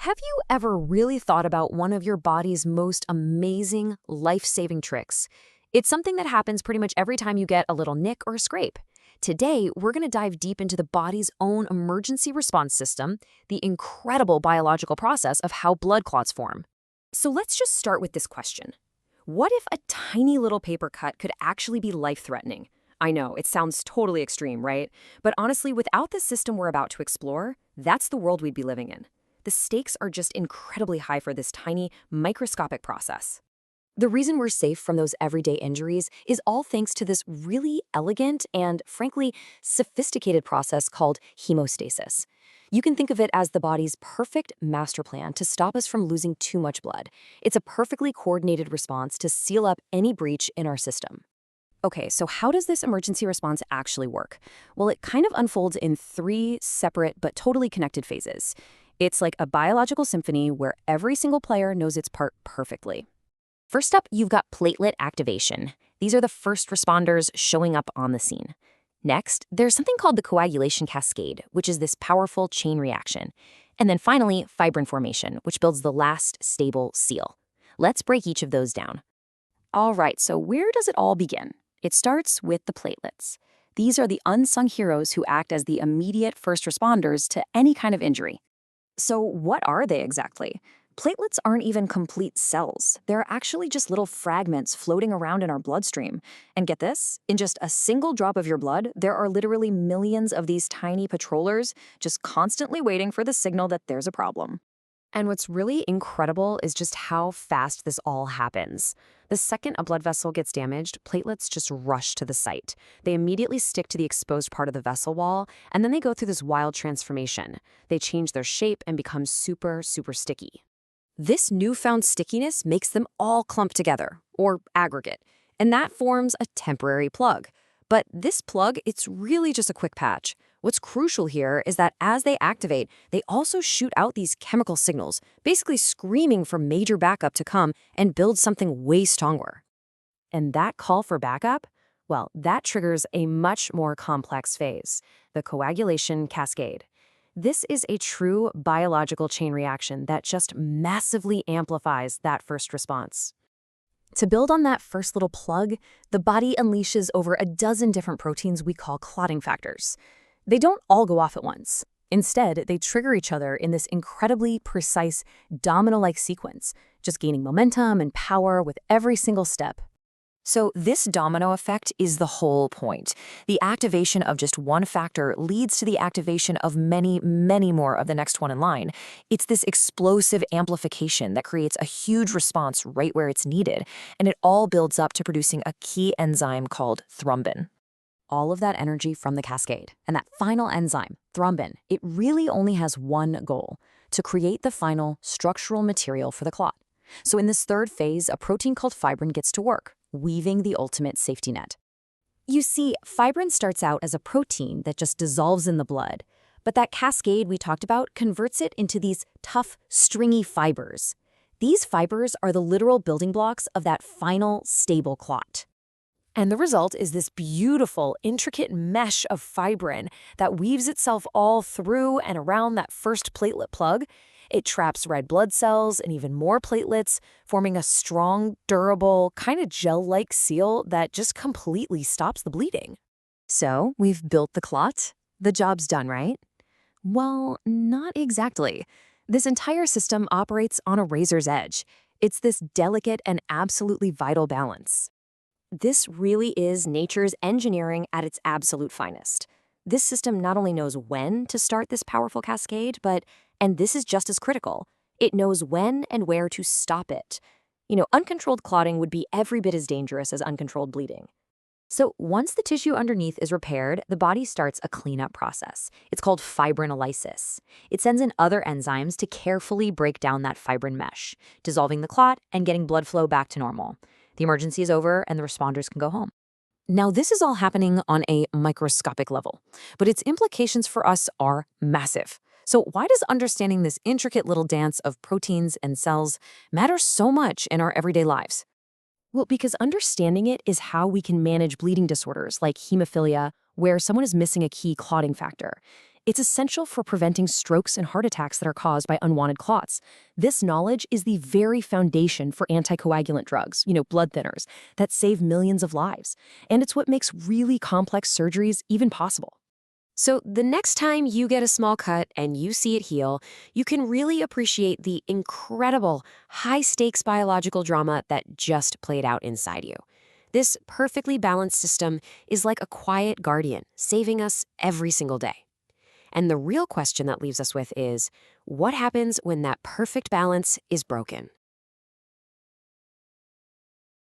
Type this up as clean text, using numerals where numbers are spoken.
Have you ever really thought about one of your body's most amazing, life-saving tricks? It's something that happens pretty much every time you get a little nick or a scrape. Today, we're going to dive deep into the body's own emergency response system, the incredible biological process of how blood clots form. So let's just start with this question. What if a tiny little paper cut could actually be life-threatening? I know, it sounds totally extreme, right? But honestly, without the system we're about to explore, that's the world we'd be living in. The stakes are just incredibly high for this tiny, microscopic process. The reason we're safe from those everyday injuries is all thanks to this really elegant and, frankly, sophisticated process called hemostasis. You can think of it as the body's perfect master plan to stop us from losing too much blood. It's a perfectly coordinated response to seal up any breach in our system. Okay, so how does this emergency response actually work? Well, it kind of unfolds in three separate but totally connected phases. It's like a biological symphony where every single player knows its part perfectly. First up, you've got platelet activation. These are the first responders showing up on the scene. Next, there's something called the coagulation cascade, which is this powerful chain reaction. And then finally, fibrin formation, which builds the last stable seal. Let's break each of those down. All right, so where does it all begin? It starts with the platelets. These are the unsung heroes who act as the immediate first responders to any kind of injury. So what are they exactly? Platelets aren't even complete cells. They're actually just little fragments floating around in our bloodstream. And get this, in just a single drop of your blood, there are literally millions of these tiny patrollers just constantly waiting for the signal that there's a problem. And what's really incredible is just how fast this all happens. The second a blood vessel gets damaged, platelets just rush to the site. They immediately stick to the exposed part of the vessel wall, and then they go through this wild transformation. They change their shape and become super, super sticky. This newfound stickiness makes them all clump together, or aggregate, and that forms a temporary plug. But this plug, it's really just a quick patch. What's crucial here is that as they activate, they also shoot out these chemical signals, basically screaming for major backup to come and build something way stronger. And that call for backup? Well, that triggers a much more complex phase, the coagulation cascade. This is a true biological chain reaction that just massively amplifies that first response. To build on that first little plug, the body unleashes over a dozen different proteins we call clotting factors. They don't all go off at once. Instead, they trigger each other in this incredibly precise, domino-like sequence, just gaining momentum and power with every single step. So this domino effect is the whole point. The activation of just one factor leads to the activation of many, many more of the next one in line. It's this explosive amplification that creates a huge response right where it's needed, and it all builds up to producing a key enzyme called thrombin. All of that energy from the cascade, and that final enzyme, thrombin, it really only has one goal: to create the final structural material for the clot. So in this third phase, a protein called fibrin gets to work, weaving the ultimate safety net. You see, fibrin starts out as a protein that just dissolves in the blood, but that cascade we talked about converts it into these tough, stringy fibers. These fibers are the literal building blocks of that final, stable clot. And the result is this beautiful, intricate mesh of fibrin that weaves itself all through and around that first platelet plug. It traps red blood cells and even more platelets, forming a strong, durable, kind of gel-like seal that just completely stops the bleeding. So, we've built the clot. The job's done, right? Well, not exactly. This entire system operates on a razor's edge. It's this delicate and absolutely vital balance. This really is nature's engineering at its absolute finest. This system not only knows when to start this powerful cascade, but, and this is just as critical, it knows when and where to stop it. Uncontrolled clotting would be every bit as dangerous as uncontrolled bleeding. So once the tissue underneath is repaired, the body starts a cleanup process. It's called fibrinolysis. It sends in other enzymes to carefully break down that fibrin mesh, dissolving the clot and getting blood flow back to normal. The emergency is over and the responders can go home. Now, this is all happening on a microscopic level, but its implications for us are massive. So why does understanding this intricate little dance of proteins and cells matter so much in our everyday lives? Well, because understanding it is how we can manage bleeding disorders like hemophilia, where someone is missing a key clotting factor. It's essential for preventing strokes and heart attacks that are caused by unwanted clots. This knowledge is the very foundation for anticoagulant drugs, blood thinners, that save millions of lives. And it's what makes really complex surgeries even possible. So the next time you get a small cut and you see it heal, you can really appreciate the incredible, high-stakes biological drama that just played out inside you. This perfectly balanced system is like a quiet guardian, saving us every single day. And the real question that leaves us with is, what happens when that perfect balance is broken?